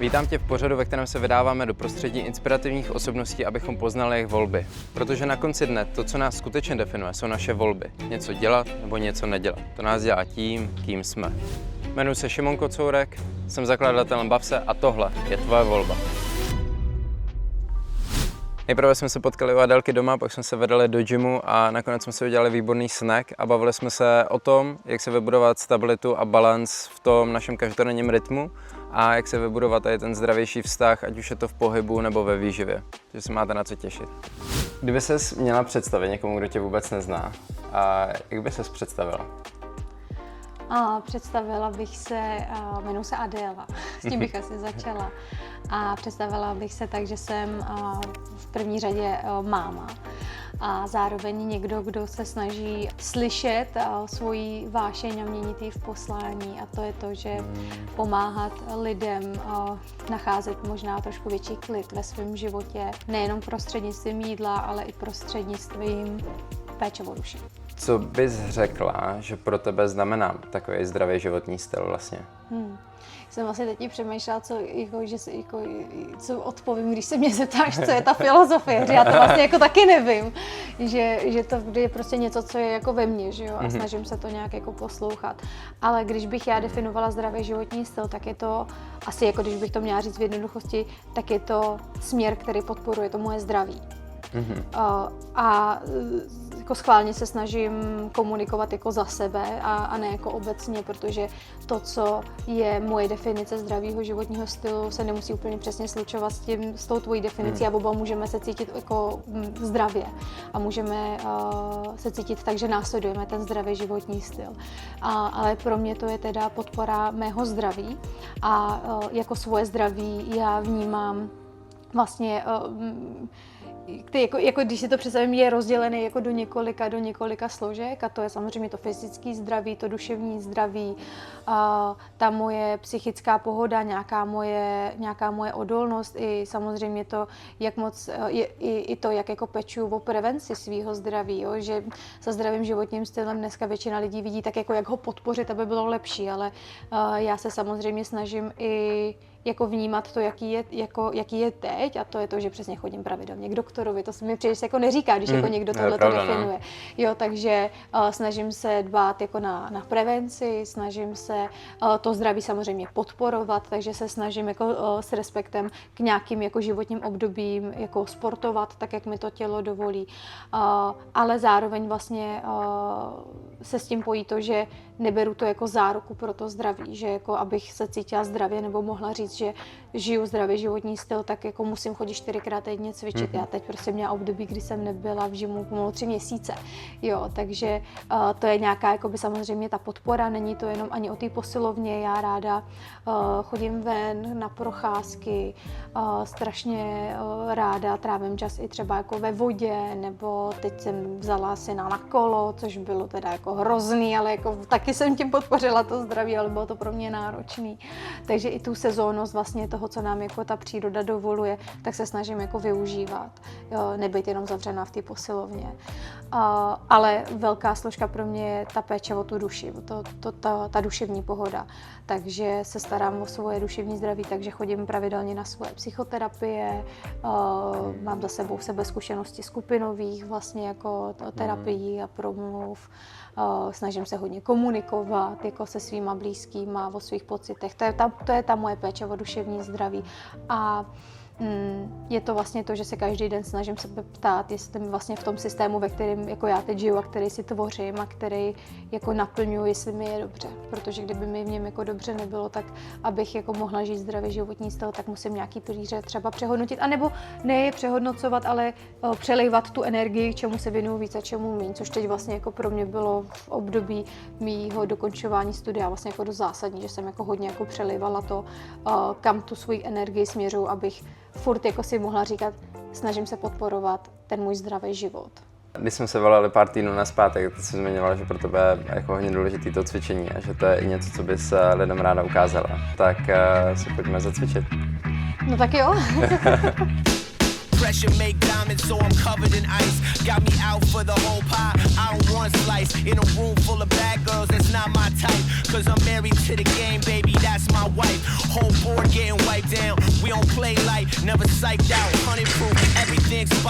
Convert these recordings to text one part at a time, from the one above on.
Vítám tě v pořadu, ve kterém se vydáváme do prostředí inspirativních osobností, abychom poznali jejich volby. Protože na konci dne to, co nás skutečně definuje, jsou naše volby. Něco dělat nebo něco nedělat. To nás dělá tím, kým jsme. Jmenuji se Šimon Kocourek, jsem zakladatelem Bavse a tohle je tvoje volba. Nejprve jsme se potkali u Adélky doma, pak jsme se vedli do gymu a nakonec jsme si udělali výborný snack a bavili jsme se o tom, jak se vybudovat stabilitu a balans v tom našem každodenním rytmu a jak se vybudovat tady ten zdravější vztah, ať už je to v pohybu nebo ve výživě. Takže se máte na co těšit. Kdyby ses měla představit někomu, kdo tě vůbec nezná, a jak by ses představila? Představila bych se, jmenuji se Adéla, s tím bych asi začala. A představila bych se tak, že jsem v první řadě máma a zároveň někdo, kdo se snaží slyšet svoji vášeň a měnit ji v poslání. A to je to, že pomáhat lidem nacházet možná trošku větší klid ve svém životě, nejenom prostřednictvím jídla, ale i prostřednictvím péče o duši. Co bys řekla, že pro tebe znamená takový zdravý životní styl vlastně? Jsem vlastně teď přemýšlela, co odpovím, když se mě zeptáš, co je ta filozofie, že já to vlastně jako taky nevím, že to je prostě něco, co je jako ve mně, že jo, a snažím se to nějak jako poslouchat. Ale když bych já definovala zdravý životní styl, tak je to asi jako když bych to měla říct v jednoduchosti, tak je to směr, který podporuje to moje zdraví. Jako schválně se snažím komunikovat jako za sebe a ne jako obecně, protože to, co je moje definice zdravého životního stylu, se nemusí úplně přesně slučovat s tou tvojí definicí a oba můžeme se cítit jako zdravě a můžeme se cítit tak, že následujeme ten zdravý životní styl. Ale pro mě to je teda podpora mého zdraví a jako svoje zdraví já vnímám vlastně jako když si to představím, je rozdělený jako do několika složek a to je samozřejmě to fyzické zdraví, to duševní zdraví, ta moje psychická pohoda, nějaká moje odolnost i samozřejmě to, jak moc, i to, jak jako pečuju o prevenci svého zdraví, jo? Že se zdravým životním stylem dneska většina lidí vidí tak jako jak ho podpořit, aby bylo lepší, ale já se samozřejmě snažím i jako vnímat to, jaký je teď a to je to, že přesně chodím pravidelně k doktorovi, to se mi příliš jako neříká, když jako někdo tohle to definuje. No. Jo, takže snažím se dbát jako na prevenci, snažím se to zdraví samozřejmě podporovat, takže se snažím jako s respektem k nějakým jako životním obdobím jako sportovat, tak jak mi to tělo dovolí, ale zároveň vlastně se s tím pojí to, že neberu to jako záruku pro to zdraví, že jako abych se cítila zdravě nebo mohla říct, že žiju zdravý životní styl, tak jako musím chodit 4krát týdně cvičit. Já teď prostě měla období, kdy jsem nebyla v gymu pomalu 3 měsíce. Jo, takže to je nějaká jakoby samozřejmě ta podpora, není to jenom ani o té posilovně, já ráda chodím ven na procházky, strašně ráda trávím čas i třeba jako ve vodě, nebo teď jsem vzala syna na kolo, což bylo teda jako hrozný, ale jako taky jsem tím podpořila to zdraví, ale bylo to pro mě náročný. Takže i tu sezónnost vlastně toho, co nám jako ta příroda dovoluje, tak se snažím jako využívat, nebejt jenom zavřená v té posilovně. Ale velká složka pro mě je ta péče o tu duši, ta duševní pohoda. Takže se starám o svoje duševní zdraví, takže chodím pravidelně na svoje psychoterapie, mám za sebou zkušenosti skupinových vlastně jako terapií a promluv. Snažím se hodně komunikovat jako se svýma blízkýma o svých pocitech. To je ta moje péče o duševní zdraví. A je to vlastně to, že se každý den snažím se ptát, jestli vlastně v tom systému, ve kterém jako já teď žiju a který si tvořím a který jako naplňuji, jestli mi je dobře. Protože kdyby mi v něm jako dobře nebylo, tak abych jako mohla žít zdravý životní styl, tak musím nějaký pilíře třeba přehodnotit. A nebo ne je přehodnocovat, ale přelejvat tu energii, čemu se věnuju víc a čemu méně. Což teď vlastně jako pro mě bylo v období mýho dokončování studia vlastně jako dost zásadní, že jsem jako hodně jako přelejvala to, kam tu svoji energii směřuju, abych furt jako si mohla říkat, snažím se podporovat ten můj zdravý život. Když jsme se volali pár týdnů nazpátek, ty jsi zmiňovala, že pro tebe je jako hodně důležitý to cvičení a že to je i něco, co bys lidem ráda ukázala. Tak si pojďme zacvičit. No tak jo. Pressure make diamonds, so I'm covered in ice. Got me out for the whole pie. I don't want slice. In a room full of bad girls, that's not my type. Cause I'm married to the game, baby, that's my wife. Whole board getting wiped down.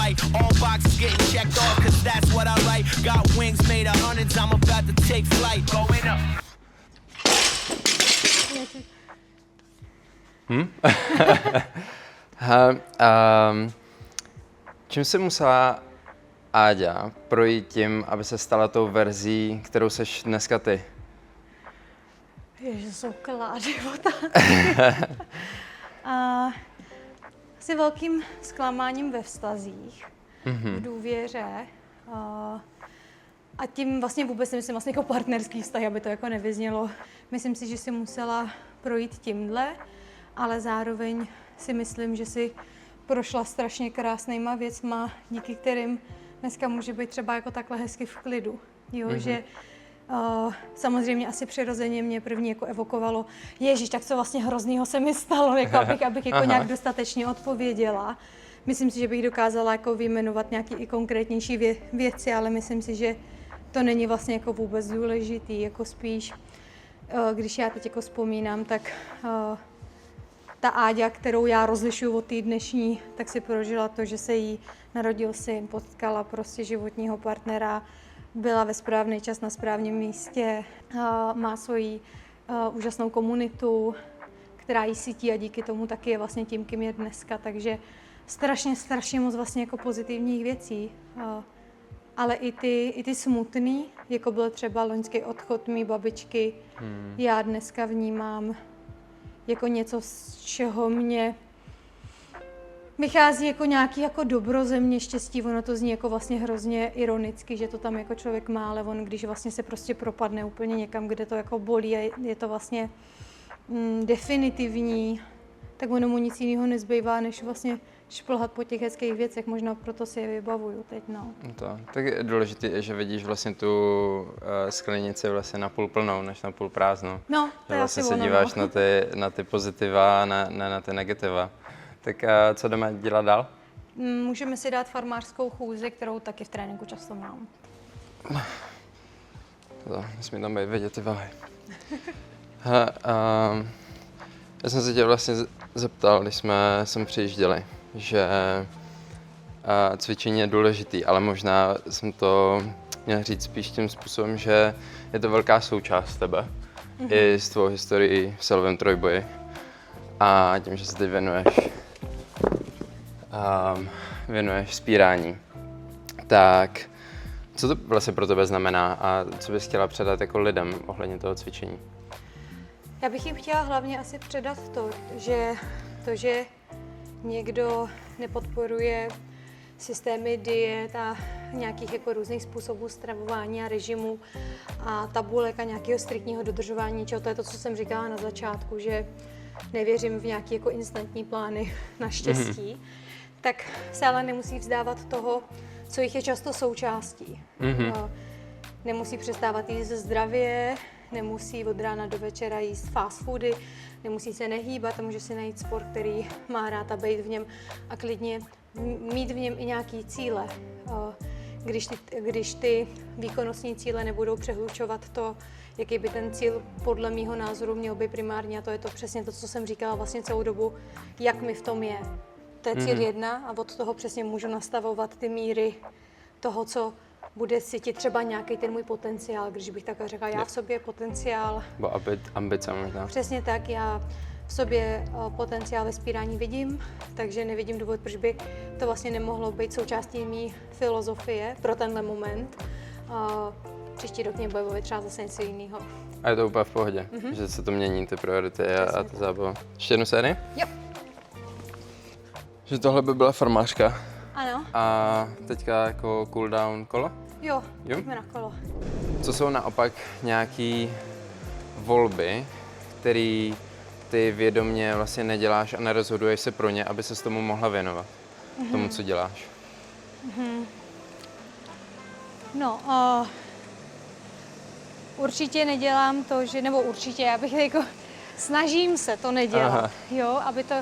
fight. All boxes getting checked off, cause that's what I write. Got wings made of hundreds, I'm about to take flight. Going up. Čím se musela Áďa projít tím, aby se stala tou verzí, kterou seš dneska ty? Ježiš, jsou klády asi velkým zklamáním ve vztazích, v důvěře. A tím vlastně vůbec nemyslím vlastně jako partnerský vztah, aby to jako nevyznělo. Myslím si, že si musela projít tímhle, ale zároveň si myslím, že si prošla strašně krásnýma věcma, díky kterým dneska může být třeba jako takhle hezky v klidu. Jo, že samozřejmě asi přirozeně mě první jako evokovalo, ježiš, tak co vlastně hroznýho se mi stalo, jako abych jako nějak dostatečně odpověděla. Myslím si, že bych dokázala jako vyjmenovat nějaké i konkrétnější věci, ale myslím si, že to není vlastně jako vůbec důležitý, jako spíš, když já teď jako vzpomínám, tak ta Áďa, kterou já rozlišuju od té dnešní, tak si prožila to, že se jí narodil syn, potkala prostě životního partnera, byla ve správný čas na správném místě, má svoji úžasnou komunitu, která ji sytí a díky tomu taky je vlastně tím, kým je dneska. Takže strašně moc vlastně jako pozitivních věcí. Ale i ty smutný, jako byl třeba loňský odchod mý babičky, já dneska vnímám jako něco, z čeho mě vychází jako nějaký jako dobro ze mě, štěstí. Ono to zní jako vlastně hrozně ironicky, že to tam jako člověk má, ale on když vlastně se prostě propadne úplně někam, kde to jako bolí a je to vlastně definitivní, tak ono mu nic jiného nezbývá, než vlastně šplhat po těch hezkých věcech, možná proto si je vybavuju teď, no. Tak důležité je, že vidíš vlastně tu sklenici vlastně napůl plnou, než napůl prázdnou. No, to je vlastně se díváš na ty pozitiva a na ty negativa. Tak co jdeme dělat dál? Můžeme si dát farmářskou chůzi, kterou taky v tréninku často mám. Nesmí tam být vidět ty vahy. Já jsem se tě vlastně zeptal, když jsme sem přijížděli, že cvičení je důležitý, ale možná jsem to měl říct spíš tím způsobem, že je to velká součást tebe, i s tvou historií v silovém trojboji a tím, že se teď věnuješ vzpírání. Tak co to vlastně pro tebe znamená a co bys chtěla předat jako lidem ohledně toho cvičení? Já bych jim chtěla hlavně asi předat to, že někdo nepodporuje systémy diet a nějakých jako různých způsobů stravování a režimu a tabulek a nějakého striktního dodržování, čeho to je to, co jsem říkala na začátku, že nevěřím v nějaké jako instantní plány naštěstí, tak se ale nemusí vzdávat toho, co jich je často součástí. Nemusí přestávat jíst zdravě, nemusí od rána do večera jíst fast foody, nemusí se nehýbat a může si najít sport, který má rád a být v něm a klidně mít v něm i nějaký cíle. Když ty výkonnostní cíle nebudou přehlučovat to, jaký by ten cíl podle mýho názoru měl být primárně, a to je to přesně to, co jsem říkala vlastně celou dobu, jak mi v tom je. To je cíl 1 a od toho přesně můžu nastavovat ty míry toho, co bude cítit třeba nějaký ten můj potenciál, když bych takhle řekla, já v sobě potenciál. Bo ambice možná. Přesně tak, já v sobě potenciál ve vzpírání vidím, takže nevidím důvod, proč by to vlastně nemohlo být součástí mý filozofie pro tenhle moment. Příští rok mě bude bavit třeba zase něco jiného. A je to úplně v pohodě, že se to mění, ty priority a ta zábava. Ještě jednu sérii? Jo. Že tohle by byla farmářka. Ano. A teďka jako cool down kolo? Jo, jdeme na kolo. Co jsou naopak nějaký volby, které ty vědomě vlastně neděláš a nerozhoduješ se pro ně, aby se s tomu mohla věnovat, tomu, co děláš? No, určitě nedělám to, já bych jako snažím se to nedělat, jo, aby to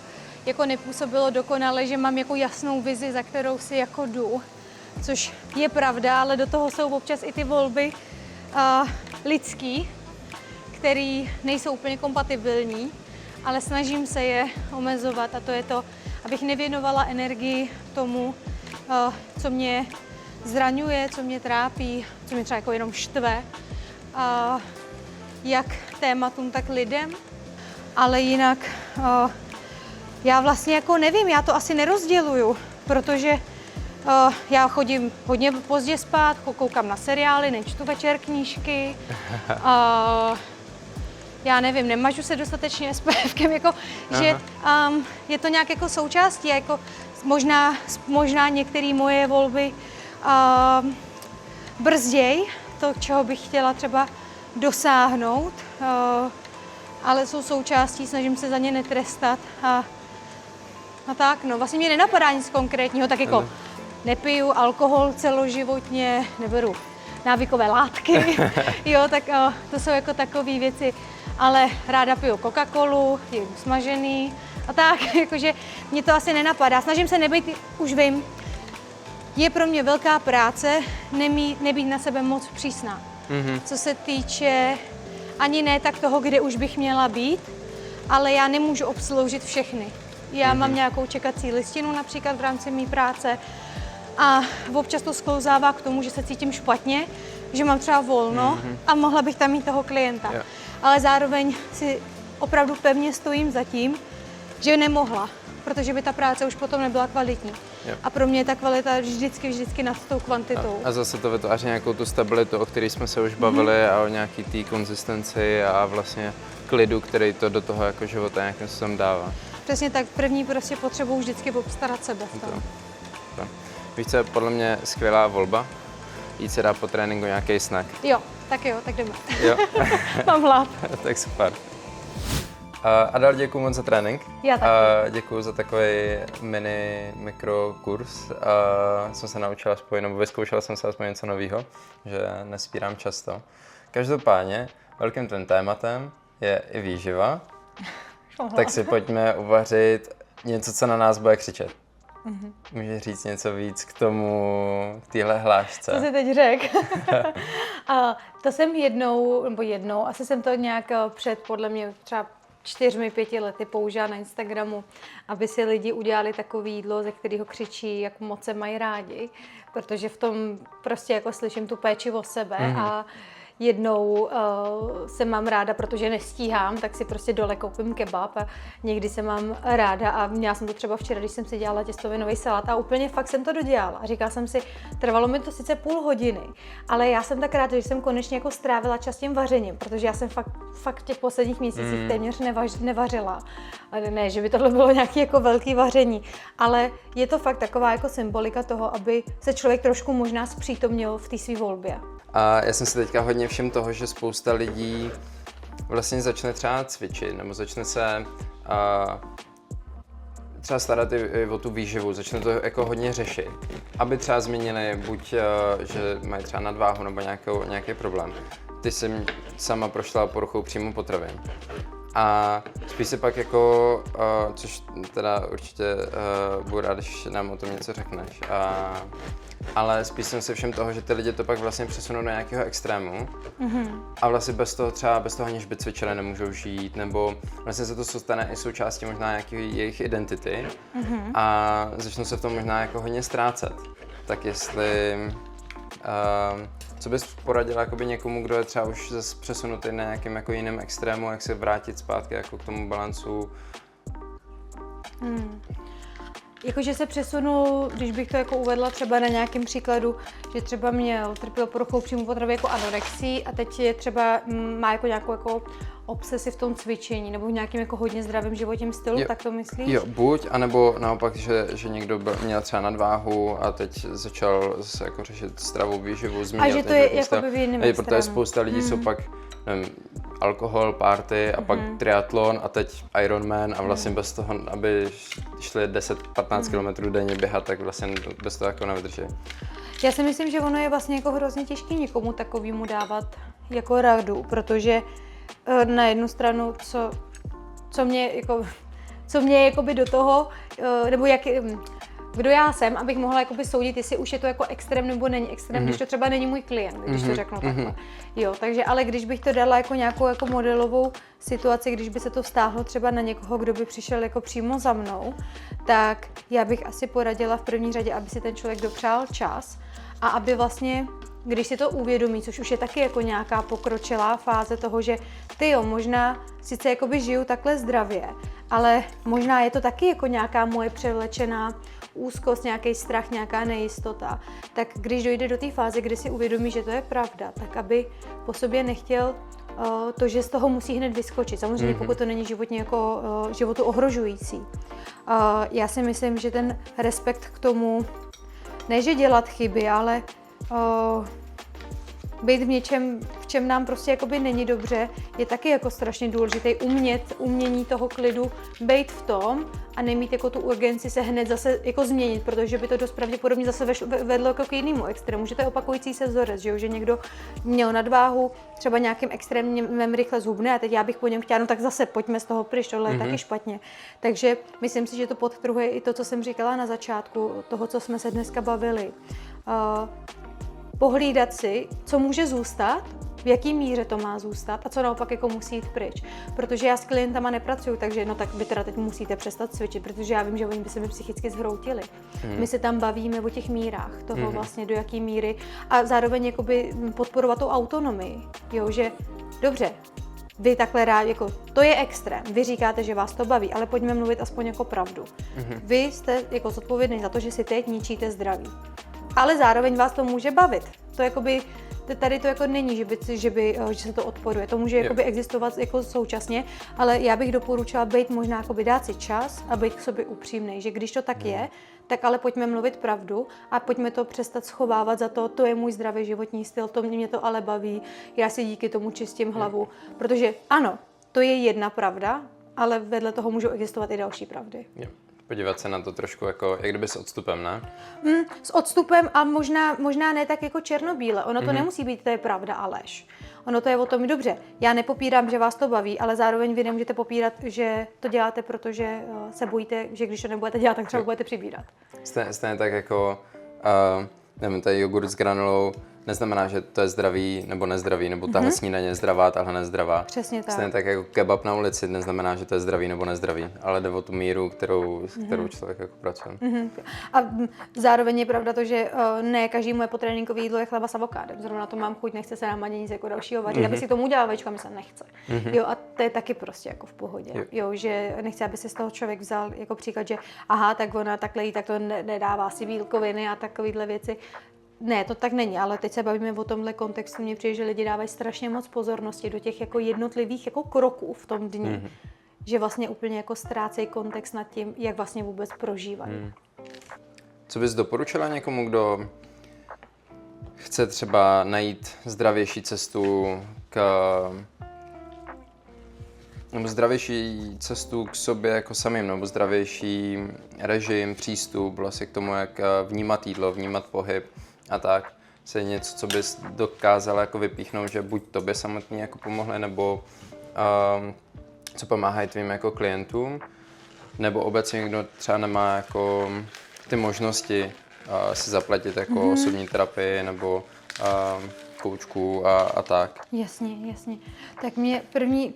jako nepůsobilo dokonale, že mám jako jasnou vizi, za kterou si jako jdu, což je pravda, ale do toho jsou občas i ty volby lidský, které nejsou úplně kompatibilní, ale snažím se je omezovat a to je to, abych nevěnovala energii tomu, co mě zraňuje, co mě trápí, co mě třeba jako jenom štve, jak tématům, tak lidem. Ale jinak já vlastně jako nevím, já to asi nerozděluju, protože já chodím hodně pozdě spát, koukám na seriály, nečtu večer knížky, já nevím, nemažu se dostatečně SPFkem, jako, že je to nějak jako součástí, jako možná některé moje volby brzděj, to, čeho bych chtěla třeba dosáhnout, ale jsou součástí, snažím se za ně netrestat a tak, no, vlastně mě nenapadá nic konkrétního, tak jako nepiju alkohol celoživotně, neberu návykové látky, jo, tak to jsou jako takové věci, ale ráda piju Coca-Colu, jím smažený a tak, jakože mě to asi nenapadá. Snažím se nebýt, už vím, je pro mě velká práce nebýt na sebe moc přísná. Co se týče ani ne tak toho, kde už bych měla být, ale já nemůžu obsloužit všechny. Já mám nějakou čekací listinu například v rámci mé práce a občas to sklouzává k tomu, že se cítím špatně, že mám třeba volno a mohla bych tam mít toho klienta. Jo. Ale zároveň si opravdu pevně stojím za tím, že nemohla, protože by ta práce už potom nebyla kvalitní. Jo. A pro mě je ta kvalita vždycky nad tou kvantitou. A zase to vytváří nějakou tu stabilitu, o které jsme se už bavili, a o nějaký té konzistenci a vlastně klidu, který to do toho jako života nějakým způsobem dává. Přesně tak, první prostě potřebuji vždycky obstarat sebe v tom. To. Víš, co je podle mě skvělá volba? Jít si dát po tréninku nějaký snack. Jo, tak jdeme. Jo. Mám hlad. Tak super. Adel, děkuji moc za trénink. Já taky. Děkuji za takový mikrokurs. Jsem se naučila aspoň, nebo vyzkoušela jsem se aspoň něco nového, že nespírám často. Každopádně velkým tvým tématem je i výživa, tak si pojďme uvařit něco, co na nás bude křičet. Můžeš říct něco víc k tomu, k téhle hlášce? Co jsi teď řekl? To jsem jednou, asi jsem to nějak před, podle mě třeba 4-5 lety použila na Instagramu, aby si lidi udělali takové jídlo, ze kterého křičí, jak moc se mají rádi, protože v tom prostě jako slyším tu péči o sebe a jednou se mám ráda, protože nestíhám, tak si prostě dole koupím kebab a někdy se mám ráda a měla jsem to třeba včera, když jsem si dělala těstovinový salát a úplně fakt jsem to dodělala. A říkala jsem si, trvalo mi to sice půl hodiny, ale já jsem tak ráda, že jsem konečně jako strávila čas tím vařením, protože já jsem fakt v těch posledních měsících téměř nevařila. Ne, že by tohle bylo nějaké jako velké vaření, ale je to fakt taková jako symbolika toho, aby se člověk trošku možná zpřítomnil v té své volbě. A já jsem si teďka hodně všiml toho, že spousta lidí vlastně začne třeba cvičit, nebo začne se třeba starat i o tu výživu, začne to jako hodně řešit, aby třeba změnili buď, že mají třeba nadváhu nebo nějaký problém. Ty jsi sama prošla poruchou příjmu potravin. A spíš se pak jako, což teda určitě budu rád, když nám o tom něco řekneš, ale spíš jsem si všem toho, že ty lidi to pak vlastně přesunou do nějakého extrému a vlastně bez toho aniž by cvičili, nemůžou žít, nebo vlastně se to stane i součástí možná nějaké jejich identity a začnou se v tom možná jako hodně ztrácet. Tak jestli, co bys poradila jakoby někomu, kdo je třeba už zase přesunutý na nějakým jako jiném extrému, jak se vrátit zpátky jako k tomu balancu? Jakože se přesunul, když bych to jako uvedla třeba na nějakém příkladu, že třeba trpěl poruchou příjmu potravy jako anorexii a teď je třeba má jako nějakou jako obsesi v tom cvičení nebo v nějakém jako hodně zdravém životním stylu, tak to myslíš? Jo, buď, anebo naopak, že někdo měl třeba nadváhu a teď začal zase jako řešit stravou výživu, změnil. A že to je jakoby v jiném extrému. Protože spousta lidí jsou pak, nevím, alkohol, party a pak triatlon a teď Ironman a vlastně bez toho, aby šli 10-15 km denně běhat, tak vlastně bez toho jako nevydrží. Já si myslím, že ono je vlastně jako hrozně těžké někomu takovému dávat jako radu, protože na jednu stranu, co mě jakoby do toho, nebo kdo já jsem, abych mohla jakoby soudit, jestli už je to jako extrém nebo není extrém, když to třeba není můj klient, když to řeknu takhle. Jo, takže ale když bych to dala jako nějakou jako modelovou situaci, když by se to vztáhlo třeba na někoho, kdo by přišel jako přímo za mnou, tak já bych asi poradila v první řadě, aby si ten člověk dopřál čas a aby vlastně, když si to uvědomí, což už je taky jako nějaká pokročilá fáze toho, že ty jo, možná sice jakoby žiju takhle zdravě, ale možná je to taky jako nějaká moje převlečená úzkost, nějaký strach, nějaká nejistota. Tak když dojde do té fáze, kdy si uvědomí, že to je pravda, tak aby po sobě nechtěl to, že z toho musí hned vyskočit. Samozřejmě, pokud to není životně jako životu ohrožující. Já si myslím, že ten respekt k tomu, ne že dělat chyby, ale být v něčem, v čem nám prostě jakoby není dobře, je taky jako strašně důležité umění toho klidu, být v tom a nemít jako tu urgenci se hned zase jako změnit, protože by to dost pravděpodobně zase vedlo jako k jinému extrému, že to je opakující se vzorec, že někdo měl nadváhu, třeba nějakým extrémem rychle zhubne a teď já bych po něm chtěla, no tak zase pojďme z toho pryč, tohle je taky špatně. Takže myslím si, že to podtrhuje i to, co jsem říkala na začátku, toho, co jsme se dneska bavili. Pohlídat si, co může zůstat, v jaký míře to má zůstat a co naopak jako musí jít pryč. Protože já s klientama nepracuju, takže no tak vy teda teď musíte přestat cvičit, protože já vím, že oni by se mi psychicky zhroutili. My se tam bavíme o těch mírách, toho vlastně do jaký míry a zároveň jakoby podporovat tu autonomii, jo, že dobře, vy takhle rád, jako to je extrém, vy říkáte, že vás to baví, ale pojďme mluvit aspoň jako pravdu. Vy jste jako zodpovědný za to, že si teď ničíte zdraví. Ale zároveň vás to může bavit. To jakoby, tady to jako není, že se to odporuje. To může jakoby existovat jako současně, ale já bych doporučila být možná jakoby dát si čas a být k sobě upřímnej, že když to tak je, tak ale pojďme mluvit pravdu a pojďme to přestat schovávat za to je můj zdravý životní styl, to mě to ale baví, já si díky tomu čistím hlavu. Protože ano, to je jedna pravda, ale vedle toho můžou existovat i další pravdy. Podívat se na to trošku jako, jak kdyby s odstupem, ne? S odstupem a možná ne tak jako černobíle. Ono to nemusí být, to je pravda a lež. Ono to je o tom dobře. Já nepopírám, že vás to baví, ale zároveň vy nemůžete popírat, že to děláte, protože se bojíte, že když to nebudete dělat, tak třeba budete přibírat. Stejně tak jako, nevím, tady jogurt s granulou neznamená, že to je zdravý nebo nezdravý, nebo tahle snídaně je zdravá, tahle nezdravá. Přesně tak. Stejně tak jako kebab na ulici neznamená, že to je zdravý nebo nezdravý, ale jde o tu míru, kterou člověk jako pracuje. A zároveň je pravda to, že ne každý moje potréninkové jídlo je chleba s avokádem. Zrovna to mám chuť, nechce se nám ani nic jako dalšího vařit, aby si tomu udělal vajíčko, a mi se nechce. Jo, a to je taky prostě jako v pohodě. Jo, že nechci, aby si z toho člověk vzal jako příklad, že aha, tak ona takhle jí, tak to nedává si bílkoviny a takovéhle věci. Ne, to tak není, ale teď se bavíme o tomhle kontextu. Mně přijde, že lidi dávají strašně moc pozornosti do těch jako jednotlivých jako kroků v tom dni, že vlastně úplně jako ztrácejí kontext nad tím, jak vlastně vůbec prožívají. Co bys doporučila někomu, kdo chce třeba najít zdravější cestu nebo zdravější cestu k sobě jako samým, nebo zdravější režim, přístup vlastně k tomu, jak vnímat jídlo, vnímat pohyb a tak. Se něco, co bys dokázala jako vypíchnout, že buď tobě samotný jako pomohly, nebo co pomáhají tvým jako klientům, nebo obecně kdo třeba nemá jako ty možnosti si zaplatit jako osobní terapii nebo koučku a tak. Jasně. Tak mě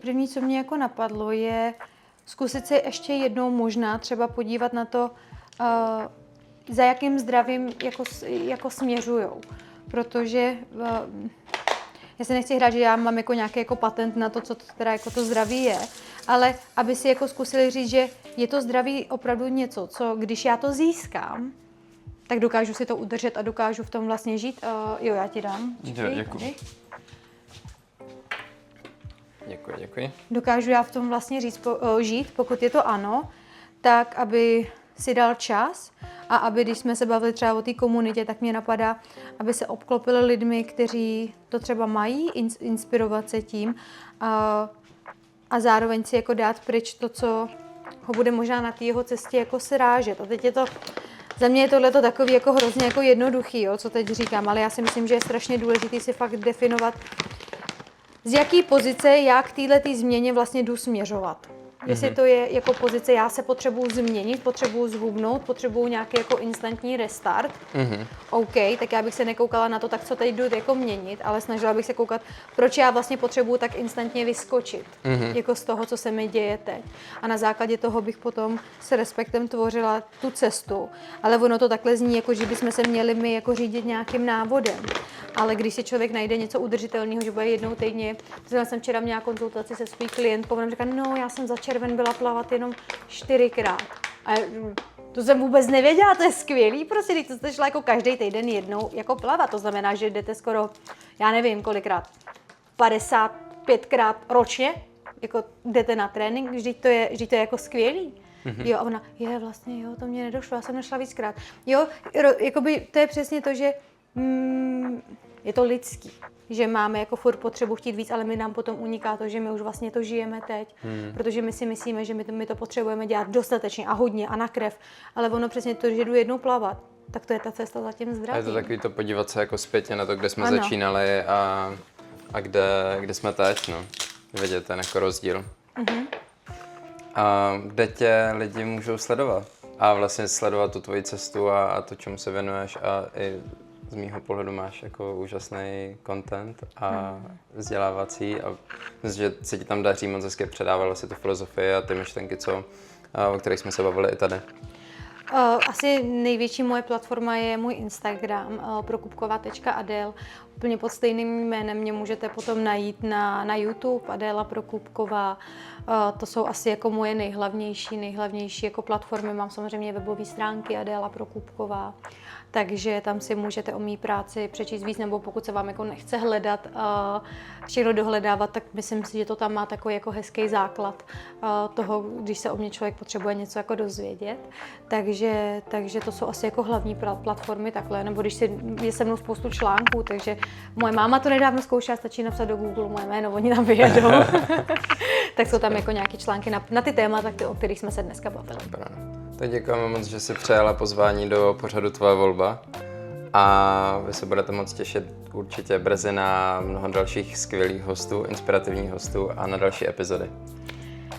první, co mě jako napadlo, je zkusit se ještě jednou možná třeba podívat na to, za jakým zdravím jako směřujou. Protože já se nechci hrát, že já mám jako nějaký jako patent na to, co to teda jako to zdraví je, ale aby si jako zkusili říct, že je to zdraví opravdu něco, co když já to získám, tak dokážu si to udržet a dokážu v tom vlastně žít. Jo, já ti dám. Děkuji. Děkuji. Dokážu já v tom vlastně žít, pokud je to ano, tak aby si dal čas a aby, když jsme se bavili třeba o té komunitě, tak mě napadá, aby se obklopili lidmi, kteří to třeba mají, inspirovat se tím a zároveň si jako dát pryč to, co ho bude možná na té jeho cestě jako srážet. A teď je to, za mě je tohleto takový jako hrozně jako jednoduchý, jo, co teď říkám, ale já si myslím, že je strašně důležité si fakt definovat, z jaký pozice já k této změně vlastně jdu směřovat. Jestli to je jako pozice, já se potřebuju změnit, potřebuju zhubnout, potřebuju nějaký jako instantní restart. OK, tak já bych se nekoukala na to, tak co teď jdu jako měnit, ale snažila bych se koukat, proč já vlastně potřebuju tak instantně vyskočit, jako z toho, co se mi děje teď. A na základě toho bych potom s respektem tvořila tu cestu. Ale ono to takhle zní, jako že bychom se měli my jako řídit nějakým návodem. Ale když si člověk najde něco udržitelného, že bude jednou týdně, to jsem včera měla konzultaci se svým klientkou, ona říká, no já jsem za červen byla plavat jenom 4krát. A to jsem vůbec nevěděla, to je skvělý, prostě když jste šla jako každý týden jednou jako plavat, to znamená, že jdete skoro, já nevím kolikrát, 55krát ročně, jako jdete na trénink, vždyť to je jako skvělý. Jo, a ona, vlastně, to mě nedošlo, já jsem nešla víckrát. Jo, jakoby to je přesně to, že je to lidský, že máme jako furt potřebu chtít víc, ale my nám potom uniká to, že my už vlastně to žijeme teď, protože my si myslíme, že my to potřebujeme dělat dostatečně a hodně a na krev, ale ono přesně to, že jdu jednou plavat, tak to je ta cesta za tím zdravím. Je to takový to podívat se jako zpětně na to, kde jsme začínali a kde jsme teď, no. Vidět ten jako rozdíl. A kde tě lidi můžou sledovat? A vlastně sledovat tu tvoji cestu a to, čemu se věnuješ a i z mýho pohledu máš jako úžasný content a vzdělávací a myslím, že se ti tam daří moc hezky předávat vlastně tu filozofii a ty myšlenky, o kterých jsme se bavili i tady. Asi největší moje platforma je můj Instagram, prokupkova.adel. Úplně pod stejným jménem mě můžete potom najít na YouTube, Adéla Prokupková. To jsou asi jako moje nejhlavnější jako platformy. Mám samozřejmě webové stránky Adéla Prokupková, takže tam si můžete o mý práci přečíst víc, nebo pokud se vám jako nechce hledat, všechno dohledávat, tak myslím si, že to tam má takový jako hezký základ toho, když se o mě člověk potřebuje něco jako dozvědět. Takže to jsou asi jako hlavní platformy takhle, nebo když je se mnou spoustu článků, takže moje máma to nedávno zkoušela, stačí napsat do Google moje jméno, oni tam vyjedou. Tak jsou tam jako nějaké články na ty témata, o kterých jsme se dneska bavili. Tak děkujeme moc, že jsi přijala pozvání do pořadu Tvoje volba a vy se budete moc těšit určitě brzy na mnoho dalších skvělých hostů, inspirativních hostů a na další epizody.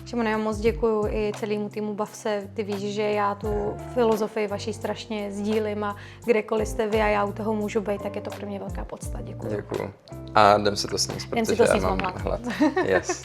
Šimone, já moc děkuju i celému týmu Bav se. Ty víš, že já tu filozofii vaší strašně sdílím a kdekoliv jste vy a já u toho můžu být, tak je to pro mě velká podsta. Děkuju. Děkuju. A jdem si to sníst, protože já mám hlad. Yes.